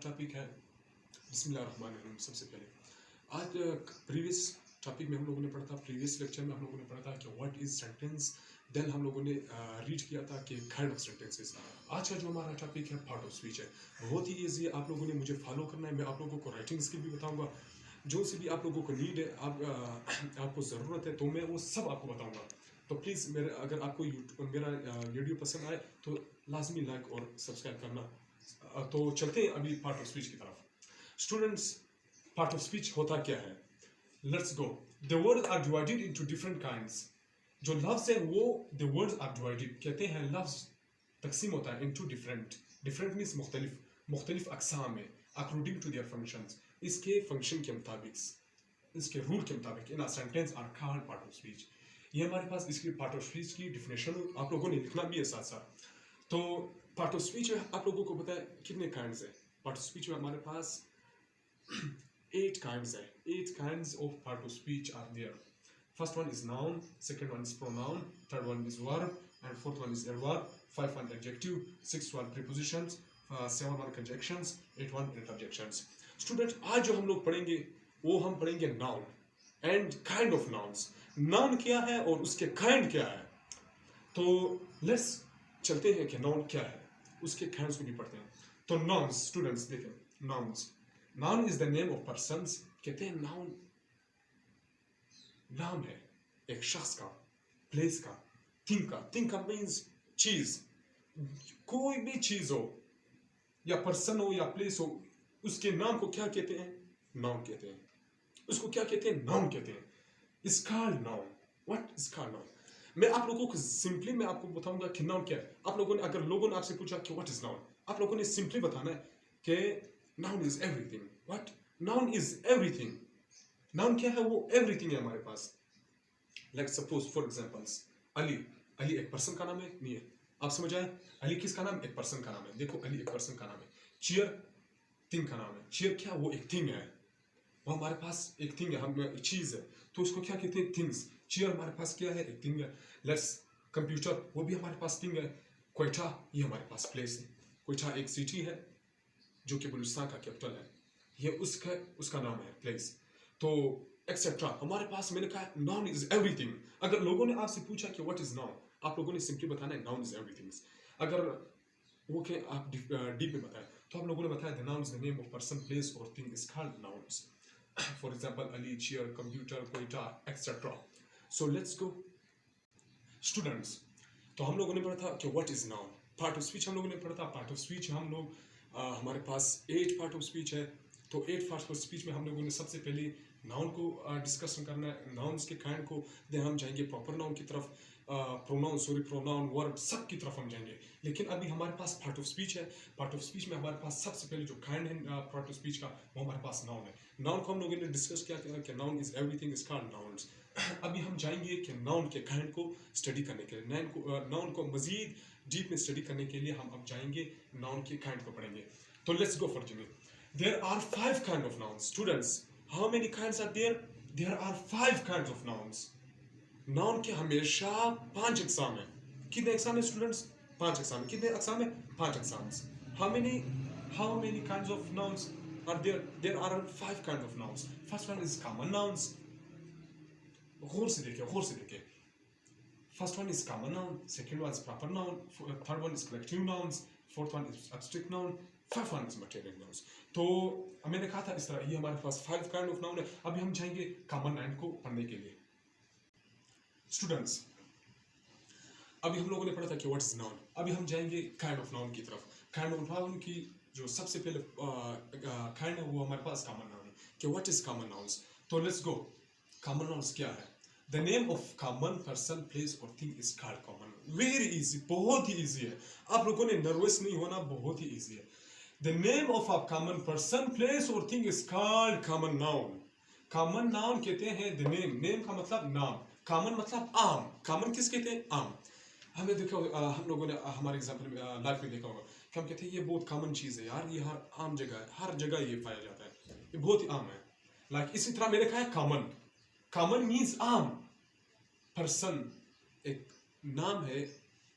Topic है बिस्मिल्लाहिर्रहमानिर्रहीम। सबसे पहले आज प्रीवियस टॉपिक में हम लोगों ने पढ़ा था, प्रीवियस लेक्चर में हम लोगों ने पढ़ा था कि व्हाट इज सेंटेंस। देन हम लोगों ने रीड किया था कि काइंड ऑफ सेंटेंसेस। आज का जो हमारा टॉपिक है पार्ट ऑफ स्पीच है, बहुत ही ईजी है। आप लोगों ने मुझे फॉलो करना है। मैं आप लोगों को राइटिंग स्किल भी बताऊंगा, जो से भी आप लोगों को नीड है, आपको ज़रूरत है, तो मैं वो सब आपको बताऊंगा। तो प्लीज़ अगर आपको मेरा वीडियो पसंद आए तो लाजमी लाइक और सब्सक्राइब करना। तो चलते हैं अभी पार्ट ऑफ स्पीच की तरफ। स्टूडेंट्स, पार्ट ऑफ स्पीच होता क्या है? Let's go. The words are divided into different kinds. जो लफ्ज है वो द वर्ड्स आर डिवाइडेड, कहते हैं लफ्ज तकसीम होता है इनटू डिफरेंट। डिफरेंट मीन्स मुख्तलिफ अकसाम में, अकॉर्डिंग टू देयर फंक्शंस, इसके फंक्शन के मुताबिक, इसके रूल के मुताबिक। In a sentence are called part of speech. ये हमारे पास इसकी पार्ट ऑफ स्पीच की डिफिनेशन आप लोगों ने लिखना भी है साथ साथ। तो पार्ट ऑफ स्पीच में आप लोगों को पता है कितने काइंड्स है। पार्ट ऑफ स्पीच में हमारे पास 8 kinds है। 8 kinds of part of speech are there. First one is noun, second one is pronoun, third one is verb, and fourth one is adverb, 5 one adjective, 6 one prepositions, 7 one conjunctions, 8 one interjections. Students, आज जो हम लोग पढ़ेंगे वो हम पढ़ेंगे noun and kind of nouns. Noun क्या है और उसके kind क्या है। तो let's चलते हैं कि noun क्या है, उसके kinds को भी पढ़ते हैं। तो nouns, students देखें, nouns. Noun is the name of persons. कहते हैं noun नाम है एक शख्स का, प्लेस का, थिंग का। थिंग का मीन्स चीज, कोई भी चीज हो या पर्सन हो या प्लेस हो, उसके नाम को क्या कहते हैं? नाउन कहते हैं। उसको क्या कहते हैं? नाउन कहते हैं। It's called noun. What is called noun? मैं आप लोगों को सिंपली मैं आपको बताऊंगा कि नाउन क्या है। आप लोगों ने, अगर लोगों ने आपसे पूछा कि व्हाट इज नाउन, आप लोगों ने सिंपली बताना है कि noun is everything. What? Noun is everything. Noun क्या है? वो एवरीथिंग है हमारे पास। Let's suppose for examples, Ali. Ali एक पर्सन का नाम है? नहीं है। आप समझ आए? अली किसका नाम? एक पर्सन का नाम है। देखो, अली एक पर्सन का नाम है। चेयर थिंग का नाम है। चेयर क्या? वो एक थिंग है। वो हमारे पास एक थिंग है, हम चीज है, तो उसको क्या कहते हैं? थिंग्स। चेयर हमारे पास क्या है? एक थिंग है। लेट्स कंप्यूटर, वो भी हमारे पास थिंग है। क्वेटा, ये हमारे पास प्लेस है। क्वेटा एक सिटी है जो कि बलूचिस्तान का कैपिटल है। ये उसका नाम है, प्लेस। तो एक्सेट्रा हमारे पास, मैंने कहा नाउन इज एवरीथिंग। अगर लोगों ने आपसे पूछा कि व्हाट इज नाउन, आप लोगों ने सिंपली बताना है नाउन इज एवरीथिंग। अगर वो के आप डीप में बताएं तो आप लोगों ने बताया the noun is the name of person, place और thing is called nouns. For example Ali, chair, computer, Quetta, etcetera. So let's go students. तो हम लोगों ने पढ़ा था कि what is noun. Part of speech हम लोगों ने पढ़ा था। पार्ट ऑफ स्पीच हम लोग हमारे पास 8 पार्ट ऑफ स्पीच है। तो 8 पार्ट ऑफ स्पीच में हम लोगों ने सबसे पहले नाउन को डिस्कशन करना है, नाउन्स के काइंड को। देन हम जाएंगे प्रॉपर नाउन की तरफ, प्रोनाउन, वर्ब, सब की तरफ हम जाएंगे। लेकिन अभी हमारे पास पार्ट ऑफ स्पीच है। पार्ट ऑफ स्पीच में हमारे पास सबसे पहले जो काइंड है पार्ट ऑफ स्पीच का, वो हमारे पास नाउन है। नाउन को हम लोगों ने डिस्कस किया कि noun is everything is called nouns. अभी हम जाएंगे कि नाउन के काइंड को स्टडी करने के लिए, नाउन को मजीद डीप में स्टडी करने के लिए हम अब जाएंगे नाउन के काइंड को पढ़ेंगे। तो let's go for Jimmy. There are 5 kind of nouns. Students, how many kinds are there? There are 5 kinds of nouns. Noun के हमेशा 5 अक़साम है। कितने अक़साम है स्टूडेंट्स? 5 अक़साम। कितने अक़साम है? 5 अक़साम। How many kinds of nouns are there? There are 5 kinds of nouns. First one is common nouns. गौर से देखिए। First one is common noun, second one is proper noun, third one is collective nouns, fourth one is abstract noun, fifth one is material nouns. तो मैंने कहा था इस तरह ये हमारे पास 5 kind of noun है। अभी हम जाएंगे common noun को पढ़ने के लिए। Students, अभी हम लोगों ने पढ़ा था कि what is noun। अभी हम जाएंगे kind of noun की तरफ। kind of noun की जो सबसे पहले kind है वो हमारे पास common noun है कि what is common nouns। तो let's go। common nouns क्या है? The name of common person, place or thing is called common. Very easy, बहुत ही easy है। आप लोगों ने नर्वस नहीं होना, बहुत ही easy है। The name of a common person, place or thing is called common noun. Common noun कहते हैं the name. Name का मतलब नाम, common मतलब आम। common किस कहते हैं? आम। हमें देखो, हम लोगों ने हमारे एग्जाम्पल में लाइफ में देखा होगा कि हम कहते हैं ये बहुत कॉमन चीज़ है यार, ये हर आम जगह है, हर जगह ये पाया जाता है, ये बहुत ही आम है। लाइक इसी तरह मैंने कहा है कॉमन। कॉमन मीन्स आम। पर्सन एक नाम है,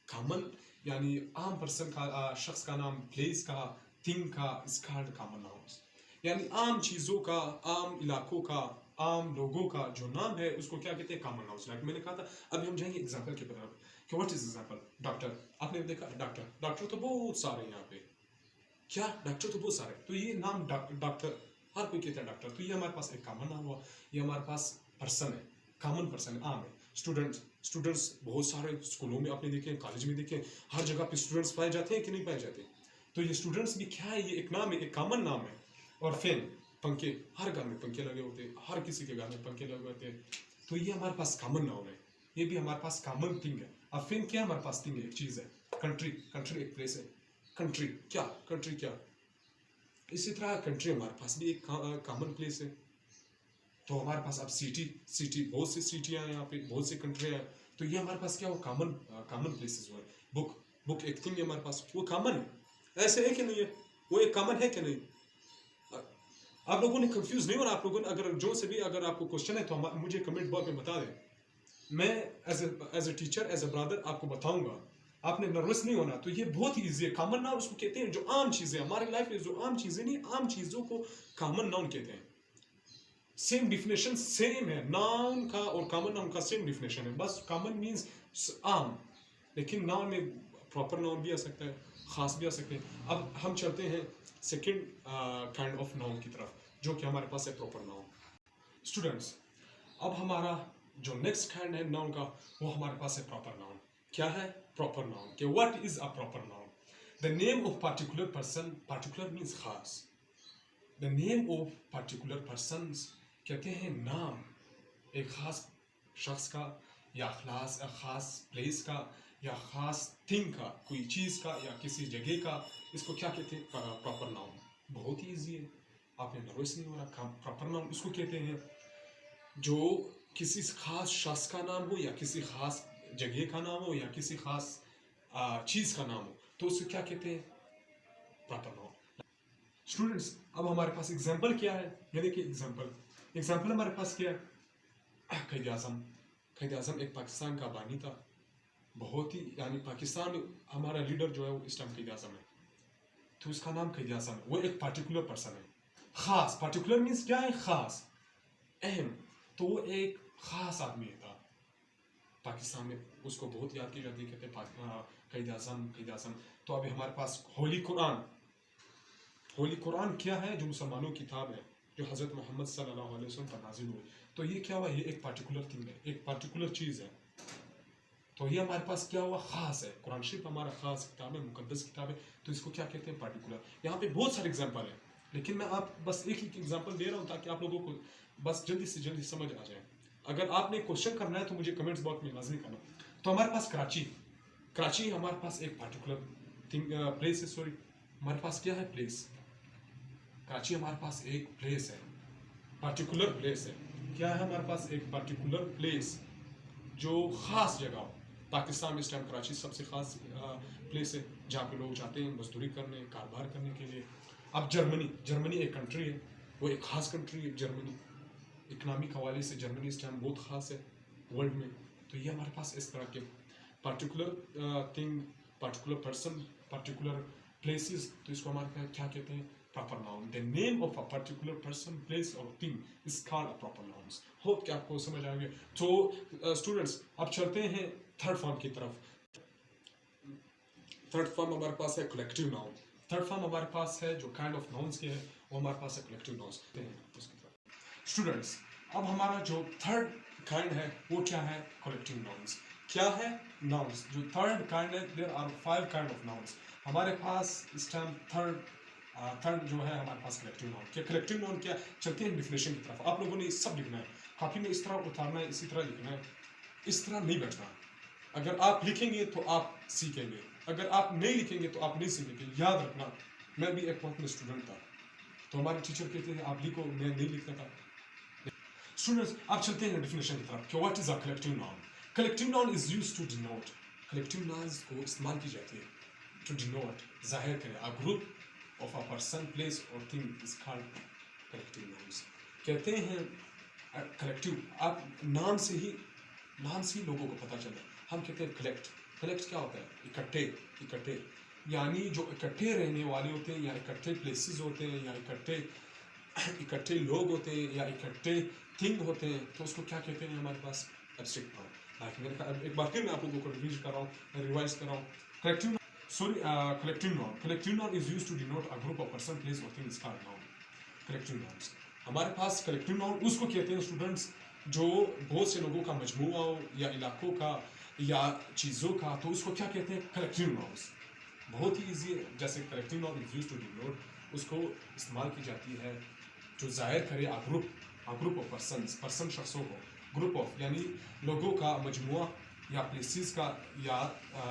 कॉमन यानी आम पर्सन का, शख्स का नाम, प्लेस का, थिंग का इज कॉल्ड कॉमन नाउन्स। यानी आम चीज़ों का, आम इलाकों का, आम लोगों का जो नाम है उसको क्या कहते हैं, कॉमन नाउन्स। लाइक मैंने कहा था, अभी हम जाएंगे एग्जांपल की तरफ कि व्हाट इज एग्जांपल। डॉक्टर, आपने देखा डॉक्टर, डॉक्टर तो बहुत सारे हैं यहाँ पे, क्या डॉक्टर तो बहुत सारे, तो ये नाम डॉक्टर हर कोई कहता है डॉक्टर, तो ये हमारे पास एक कॉमन नाम हुआ। ये हमारे पास पर्सन है, कॉमन पर्सन है, आम है। स्टूडेंट्स, स्टूडेंट्स बहुत सारे स्कूलों में आपने देखे, कॉलेज में देखे, हर जगह पे स्टूडेंट्स पाए जाते हैं कि नहीं पाए जाते। तो ये स्टूडेंट्स भी क्या है, ये एक नाम है, एक कॉमन नाम है। और फैन, पंखे, हर घर में पंखे लगे होते हैं, हर किसी के घर में पंखे लगे होते हैं, तो ये हमारे पास कॉमन नाउन है, ये भी हमारे पास कॉमन थिंग है। अब फैन क्या हमारे पास थिंग है, एक चीज़ है। कंट्री, कंट्री एक प्लेस है, कंट्री क्या, कंट्री क्या। इसी तरह कंट्री हमारे पास भी एक कॉमन प्लेस है। तो हमारे पास अब सिटी, सिटी बहुत सी सिटियाँ हैं यहाँ पे, बहुत सी कंट्री हैं, तो ये हमारे पास क्या हो, कॉमन कॉमन प्लेसेस हुए। बुक, बुक एक थिंग है हमारे पास, वो कॉमन है, ऐसे है कि नहीं है, वो एक कॉमन है कि नहीं। आप लोगों ने कंफ्यूज नहीं होना, आप लोगों ने अगर जो से भी अगर आपको क्वेश्चन है तो मुझे कमेंट बॉक्स में बता दें, मैं as a teacher, as a brother आपको बताऊंगा, आपने नर्वस नहीं होना। तो ये बहुत ही ईजी है, कॉमन नाउन उसको कहते हैं जो आम चीजें हमारी लाइफ में, जो आम चीजें नहीं, आम चीजों को कॉमन नाउन कहते हैं। सेम डिफिनेशन सेम है, नाउन का और कॉमन नाउन का सेम डिफिनेशन है, बस कॉमन मीन्स आम, लेकिन नाउन में प्रॉपर नाउन भी आ सकता है, खास भी आ सकते हैं। अब हम चलते हैं सेकेंड काइंड ऑफ नाउन की तरफ, जो कि हमारे पास है प्रॉपर नाउन। स्टूडेंट्स, अब हमारा जो नेक्स्ट काइंड है नाउन का, वो हमारे पास है प्रॉपर नाउन। क्या है प्रॉपर नाउन, कि what is a proper noun, the name of particular person, particular means खास, the name of particular person कहते हैं नाम एक खास शख्स का, या खास प्लेस का, या खास थिंग का, कोई चीज़ का या किसी जगह का, इसको क्या कहते हैं, प्रॉपर नाउन। बहुत ही ईजी है, आपने नर्वस नहीं हो रहा। प्रॉपर नाउन उसको कहते हैं जो किसी खास शख्स का नाम हो, या किसी खास जगह का नाम हो, या किसी खास चीज़ का नाम हो, तो उसे क्या कहते हैं, प्रॉपर नाउन। स्टूडेंट्स, अब हमारे पास एग्जाम्पल क्या है, ये देखिए एग्जाम्पल, एग्जाम्पल हमारे पास क्या है, क़ायद आज़म। क़ायद आज़म एक पाकिस्तान का बानी था, बहुत ही, यानी पाकिस्तान में हमारा लीडर जो है वो इस टाइम क़ायद आज़म है, तो उसका नाम क़ायद आज़म है, वो एक पर्टिकुलर पर्सन है, खास। पर्टिकुलर मीन्स क्या है, खास, अहम, तो वो एक खास आदमी था पाकिस्तान में, उसको बहुत याद की जाती है, कहते हैं क़ायद आज़म, क़ायद आज़म। तो अभी हमारे पास होली कुरान, होली कुरान क्या है, जो मुसलमानों की किताब है, जो हज़रत मोहम्मद सल्लल्लाहु अलैहि वसल्लम पर नाजिल हुई, तो ये क्या हुआ, ये एक पर्टिकुलर थिंग है, एक पर्टिकुलर चीज़ है, तो ये हमारे पास क्या हुआ, खास है। कुरान शरीफ हमारा खास किताब है, मुकद्दस किताब है, तो इसको क्या कहते हैं, पर्टिकुलर। यहाँ पे बहुत सारे एग्जाम्पल हैं, लेकिन मैं आप बस एक ही एग्जाम्पल दे रहा हूँ ताकि आप लोगों को बस जल्दी से जल्दी समझ आ जाए। अगर आपने क्वेश्चन करना है तो मुझे कमेंट्स बॉक्स में लाजमी करना। तो हमारे पास कराची, कराची हमारे पास एक पर्टिकुलर थिंग, प्लेस है, सॉरी, हमारे पास क्या है, प्लेस। कराची हमारे पास एक प्लेस है, पर्टिकुलर प्लेस है। क्या है हमारे पास, एक पर्टिकुलर प्लेस जो खास जगह हो। पाकिस्तान में इस टाइम कराची सबसे खास प्लेस है, जहाँ पे लोग जाते हैं मजदूरी करने, कारोबार करने के लिए। अब जर्मनी, जर्मनी एक कंट्री है, वो एक खास कंट्री है जर्मनी, इकनॉमिक हवाले से जर्मनी इस टाइम बहुत खास है वर्ल्ड में। तो ये हमारे पास इस तरह के particular thing, particular person, particular places, तो इसको हमारे क्या कहते हैं, proper noun. The name of a particular person, place और thing is called a proper nouns. Hope कि आपको समझ आएंगे। तो स्टूडेंट्स, अब चलते हैं थर्ड फॉर्म की तरफ। थर्ड फॉर्म हमारे पास है कलेक्टिव नाउन। थर्ड फॉर्म हमारे पास है जो काइंड ऑफ नाउन्स के है, वो हमारे पास है कलेक्टिव नाउन्स। स्टूडेंट्स, अब हमारा जो थर्ड काइंड है वो क्या है, कलेक्टिव नाउन्स। क्या है, नाउन्स। जो थर्ड काइंड है, there are 5 kind of nouns हमारे पास इस टाइम। थर्ड जो है हमारे पास कलेक्टिव नाउन। क्या कलेक्टिव नाउन क्या, चलते हैं डिफिनेशन की तरफ। आप लोगों ने सब लिखना है, कॉपी में इस तरह उतारना है, इसी तरह लिखना है, इस तरह नहीं बैठना। अगर आप लिखेंगे तो आप सीखेंगे, अगर आप नहीं लिखेंगे तो आप नहीं सीखेंगे। याद रखना, मैं भी एक वक्त में स्टूडेंट था, तो हमारे टीचर कहते थे आप लिखो, मैं नहीं लिखता था। स्टूडेंट्स, आप चलते हैं डिफिनेशन की तरफ कि what is a collective noun. Collective noun is used to denote, collective nouns को इस्तेमाल की जाती है टू डिनोट, जाहिर करें, a group of a person, place or thing is called collective nouns। कहते हैं कलेक्टिव, आप नाम से ही लोगों को पता चले। हम कहते हैं कलेक्ट, कलेक्ट क्या होता है, इकट्ठे, इकट्ठे। यानी जो इकट्ठे रहने वाले होते हैं, या इकट्ठे प्लेसेस होते हैं, या इकट्ठे लोग होते हैं, या इकट्ठे थिंग होते हैं, तो उसको क्या कहते हैं हमारे पास? Abstract noun. लाइक मैंने कहा, एक बार फिर मैं आप लोगों को रिवाइज कर रहा हूँ। Collective noun is used to denote a group of person, place और things called noun. Collective nouns, हमारे पास कलेक्टिव नाउन उसको कहते हैं स्टूडेंट्स जो बहुत से लोगों का मजमूआ हो, या इलाकों का, या चीज़ों का, तो उसको क्या कहते हैं? Collective nouns. बहुत ही ईजी है। जैसे collective noun is used to denote, उसको इस्तेमाल की जाती है जो जाहिर करे अ ग्रुप ऑफ पर्सन शख्सों को, ग्रुप ऑफ यानी लोगों का मजमुआ, या प्लेसेस का, या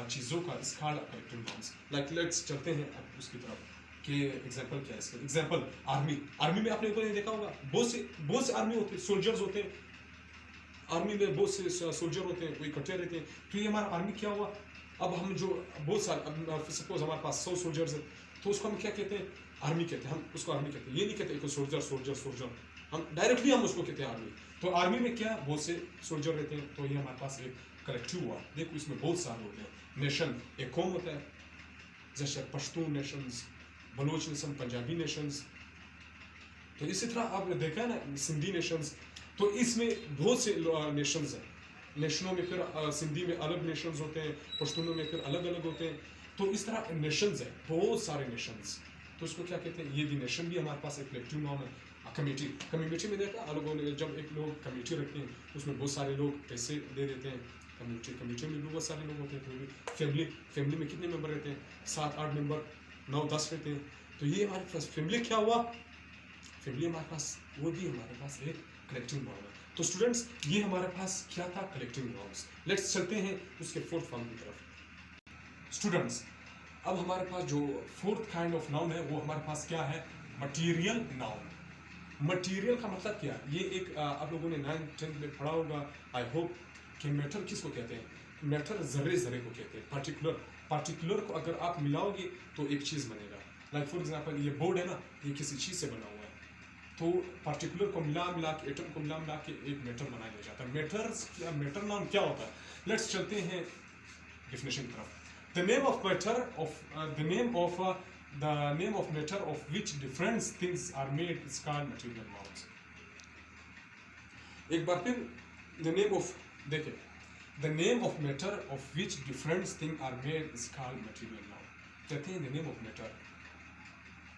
चीज़ों का, इस called collective nouns. Like let's चलते हैं अब उसकी तरफ कि एग्जांपल क्या है इसका। एग्जांपल आर्मी में आपने ऊपर देखा होगा, बहुत से आर्मी होते हैं, सोल्जर्स होते हैं। आर्मी में बहुत से सोल्जर होते हैं, वो इकट्ठे रहते हैं। तो ये हमारा आर्मी क्या हुआ? अब हम जो बहुत सारे, सपोज हमारे पास 100 सोल्जर्स है, तो उसको हम क्या कहते हैं? आर्मी कहते हैं। हम उसको आर्मी कहते हैं, ये नहीं कहते सोल्जर, हम डायरेक्टली हम उसको कहते हैं आर्मी। तो आर्मी में क्या, बहुत से सोल्जर रहते हैं, तो ये हमारे पास एक कलेक्टिव हुआ। देखो इसमें बहुत सारे होते हैं। नेशन एक कौम होता है, जैसे Pashtun nations, Baloch nation, Punjabi nations. तो इसी तरह आपने देखा है ना सिंधी नेशंस। तो इसमें बहुत से नेशंस हैं। नेशनों में फिर सिंधी में अलग नेशंस होते हैं, पश्तूनों में फिर अलग अलग होते हैं। तो इस तरह नेशंस हैं, बहुत सारे नेशंस। तो उसको क्या कहते हैं? ये भी नेशन भी हमारे पास एक कलेक्टिव नाउन है। कम्युनिटी में देखा लोगों ने, जब एक लोग कम्युनिटी रखते हैं, उसमें बहुत सारे लोग पैसे दे देते हैं। कम्युनिटी में भी बहुत सारे लोग होते हैं। तो फैमिली में कितने मेंबर रहते हैं? 7-8 मेंबर, 9-10 रहते हैं। तो ये हमारे पास फैमिली क्या हुआ? फैमिली हमारे पास, वो भी हमारे पास एक कलेक्टिव नाउन है। तो स्टूडेंट्स ये हमारे पास क्या था? Collective nouns. लेट्स चलते हैं उसके फोर्थ फॉर्म की तरफ। स्टूडेंट्स अब हमारे पास जो फोर्थ काइंड ऑफ नाउन है, वो हमारे पास क्या है? Material noun. मटीरियल का मतलब क्या? ये एक आप लोगों ने 9th-10th में पढ़ा होगा, आई होप, कि मैटर किसको कहते हैं? मैटर जर्रे को कहते हैं। पार्टिकुलर को अगर आप मिलाओगे तो एक चीज़ बनेगा। लाइक फॉर एग्जांपल ये बोर्ड है ना, ये किसी चीज़ से बना हुआ है। तो पार्टिकुलर को मिला के, एटम को मिला के एक मैटर बनाया जाता है। मैटर नाउन क्या होता है? लेट्स चलते हैं डेफिनेशन की तरफ। The name of matter of which different things are made is called material nouns. एक बार फिर the name of matter of which different things are made is called material noun. कहते हैं the name of matter,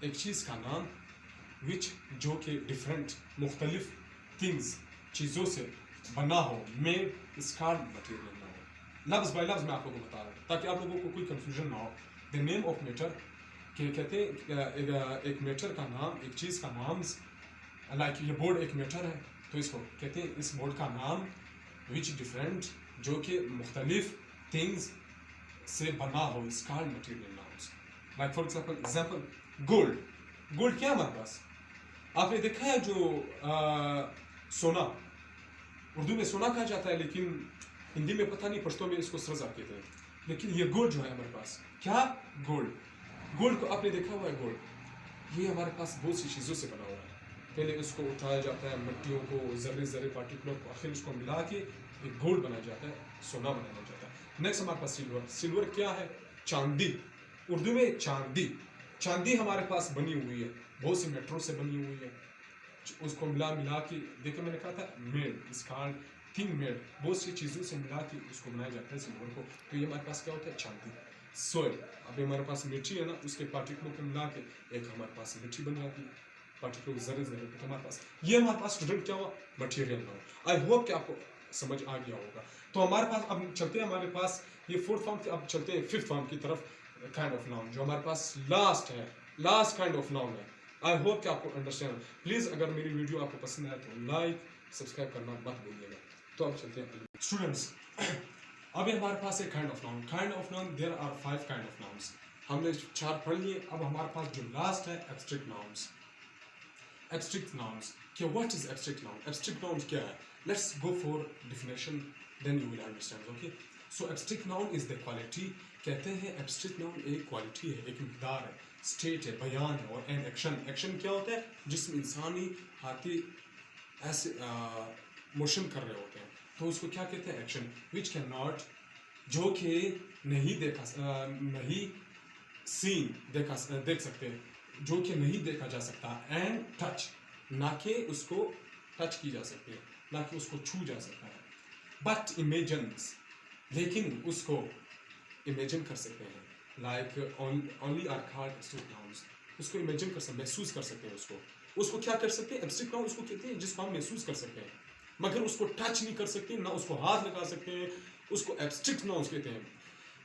एक चीज का नाम, which जो कि different मुख्तलिफ things चीजों से बना हो, made is called material noun. लफ्ज बाय लफ्ज मैं आप लोगों को बता रहा हूँ ताकि आप लोगों को कोई कंफ्यूजन ना हो। द नेम ऑफ मैटर के कहते हैं एक मैटर का नाम, एक चीज़ का नाम। लाइक ये बोर्ड एक मैटर है, तो इसको कहते हैं इस बोर्ड का नाम, विच डिफरेंट जो कि मुख्तलिफ थिंग्स से बना हो, इस called material nouns. Like for example gold क्या है हमारे पास? आपने देखा है जो सोना, उर्दू में सोना कहा जाता है, लेकिन हिंदी में पता नहीं, पश्तो में इसको सरजा कहते हैं। लेकिन ये गोल्ड जो है हमारे पास, क्या गोल्ड को आपने देखा हुआ है? गोल्ड ये हमारे पास बहुत सी चीज़ों से बना हुआ है। पहले इसको उठाया जाता है, मिट्टियों को, जर्रे पार्टिकुलर को, आखिर इसको मिला के एक गोल्ड बनाया जाता है, सोना बनाया जाता है। नेक्स्ट हमारे पास सिल्वर क्या है? चांदी, उर्दू में चांदी हमारे पास बनी हुई है, बहुत सी मेटरों से बनी हुई है। उसको मिला के, देखो मैंने कहा था मेड, इस कॉल्ड थिंग मेड, बहुत सी चीज़ों से मिला के उसको बनाया जाता है सिल्वर को। तो ये हमारे पास क्या होता है? चांदी। सोयल, अभी हमारे पास मिट्टी है ना, उसके पार्टिकुलर को मिला के एक हमारे पास मिट्टी बन जाती है, पार्टिकुलर जर्रे तो हमारे पास ये हमारे पास स्टूडेंट क्या हुआ? Material noun. आई होप कि आपको समझ आ गया होगा। तो हमारे पास अब चलते हैं, हमारे पास ये फोर्थ फॉर्म, अब चलते हैं फिफ्थ फॉर्म की तरफ, काइंड ऑफ नाउन, जो हमारे पास लास्ट काइंड ऑफ नाउन है। आई होप कि आपको अंडरस्टैंड। प्लीज़ अगर मेरी वीडियो आपको पसंद आए तो लाइक सब्सक्राइब करना मत भूलिएगा। तो अब चलते हैं स्टूडेंट्स, अभी हमारे पास एक kind of noun, there are 5 kind of nouns. हमने 4 पढ़ लिए। अब हमारे पास जो लास्ट है एब्स्ट्रैक्ट नाउन्स। क्या what is abstract noun? Abstract noun क्या है? Let's go for definition, then you will understand. Okay, so abstract noun is the quality. कहते हैं एब्स्ट्रैक्ट नाउन एक क्वालिटी है, एक मिकदार है, स्टेट है, बयान है, और एन एक्शन क्या होता है? जिसमें इंसानी हाथी ऐसे मोशन कर रहे होते हैं, तो उसको क्या कहते हैं? एक्शन। विच कैन नॉट, जो कि नहीं सीन देख सकते हैं, जो कि नहीं देखा जा सकता, एंड टच, ना कि उसको टच की जा सकती है, ना कि उसको छू जा सकता है, बट इमेजिन्स, लेकिन उसको इमेजिन कर सकते हैं, like only are called abstract nouns, उसको इमेजिन कर सकते, महसूस कर सकते हैं, उसको क्या कर सकते हैं, एब्स्ट्रैक्ट नाउन उसको कहते हैं जिसको हम महसूस कर सकते हैं, मगर उसको टच नहीं कर सकते, ना उसको हाथ लगा सकते हैं, उसको एब्स्ट्रैक्ट नाउन्स कहते हैं।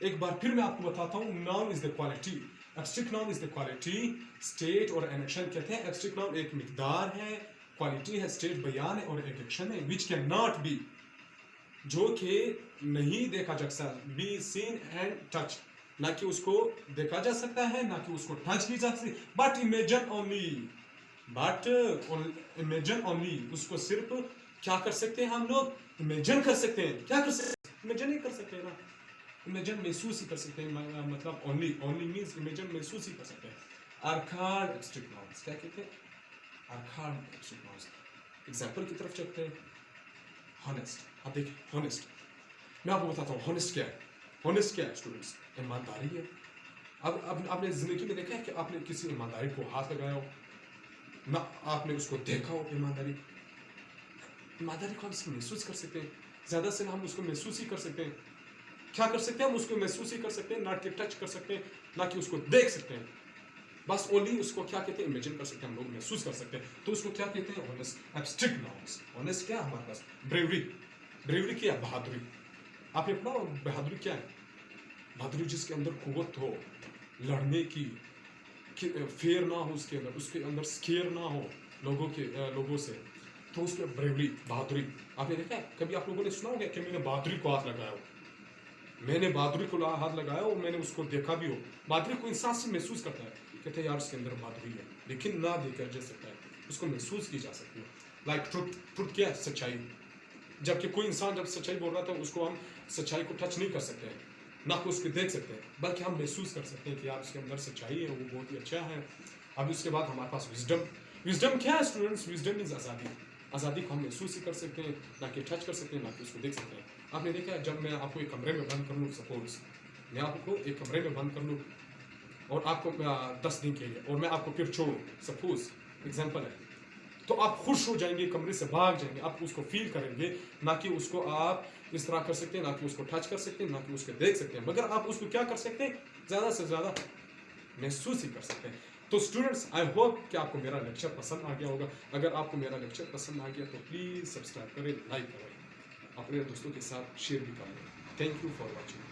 एक बार फिर मैं आपको बताता हूँ, noun is the quality, abstract noun is the quality, state और एन एक्शन कहते हैं। एब्स्ट्रैक्ट नाउन एक मिकदार है, क्वालिटी है, स्टेट बयान है, और एक एक्शन है, विच कैन नॉट बी, जो कि नहीं देखा जा सकता, बी सीन एंड टच, ना कि उसको देखा जा सकता है, ना कि उसको टच की जा सकती, बट इमेजिन ओनली, उसको सिर्फ क्या कर सकते हैं हम लोग, इमेजिन कर सकते हैं, क्या कर सकते हैं, इमेजिन नहीं कर सकते ना, इमेजिन महसूस ही कर सकते हैं, मतलब ओनली मींस इमेजिन महसूस ही कर सकते हैं। आर्काड एब्स्ट्रैक्ट नाउन्स क्या कहते हैं, आर्काड एब्स्ट्रैक्ट नाउन्स। एग्जांपल की तरफ चलते हैं, हॉनेस्ट, अब देखिए हॉनेस्ट, मैं आपको बताता हूँ हॉनेस्ट क्या है। हॉनेस्ट क्या है स्टूडेंट्स, ईमानदारी है। अब आपने जिंदगी में देखा है कि आपने किसी ईमानदारी को हाथ लगाया हो, ना आपने उसको देखा हो, ईमानदारी को हम महसूस कर सकते हैं, ज्यादा से हम उसको महसूस ही कर सकते हैं, क्या कर सकते हैं हम उसको महसूस ही कर सकते हैं, ना कि टच कर सकते हैं, ना कि उसको देख सकते हैं, बस ओनली उसको क्या कहते हैं, इमेजिन कर सकते हैं हम लोग, महसूस कर सकते हैं, तो उसको क्या कहते हैं, ऑनेस्ट एब्स्ट्रैक्ट नाउन्स। ऑनेस्ट क्या हमारे पास, ब्रेवरी क्या, बहादुरी, आपने पढ़ा बहादुरी क्या है, बहादुरी जिसके अंदर कुव्वत हो लड़ने की, फेयर ना हो उसके अंदर स्केयर ना हो लोगों से, तो उसके ब्रेवरी, बहादुरी। आपने देखा है कभी, आप लोगों ने सुना होगा कि मैंने बहादुरी को हाथ लगाया हो, मैंने बहादुरी को हाथ लगाया और मैंने उसको देखा भी हो। बहादुरी को इंसान से महसूस करता है, कहते हैं यार उसके अंदर बहादुरी है, लेकिन ना देखा जा सकता है, उसको महसूस की जा सकती है। लाइक ट्रुथ क्या है, सच्चाई, जबकि कोई इंसान जब सच्चाई बोल रहा था, उसको हम सच्चाई को टच नहीं कर सकते हैं, ना को उसको देख सकते हैं, बल्कि हम महसूस कर सकते हैं कि यार उसके अंदर सच्चाई है, वो बहुत ही अच्छा है। अब उसके बाद हमारे पास विजडम क्या है स्टूडेंट्स, विजडम मीन्स आज़ादी को हम महसूस ही कर सकते हैं, ना कि टच कर सकते हैं, ना कि उसको देख सकते हैं। आपने देखा है, जब मैं आपको एक कमरे में बंद कर लूँ, सपोज मैं आपको एक कमरे में बंद कर लूँ और आपको 10 दिन के लिए, और मैं आपको फिर छोड़ूँ, सपोज एग्जांपल है, तो आप खुश हो जाएंगे, कमरे से भाग जाएंगे, आप उसको फील करेंगे, ना कि उसको आप इस तरह कर सकते हैं, ना कि उसको टच कर सकते हैं, ना कि उसको देख सकते हैं, मगर आप उसको क्या कर सकते हैं, ज़्यादा से ज़्यादा महसूस ही कर सकते हैं। तो स्टूडेंट्स, आई होप कि आपको मेरा लेक्चर पसंद आ गया होगा। अगर आपको मेरा लेक्चर पसंद आ गया तो प्लीज़ सब्सक्राइब करें, लाइक करें, अपने दोस्तों के साथ शेयर भी करें। Thank you for watching.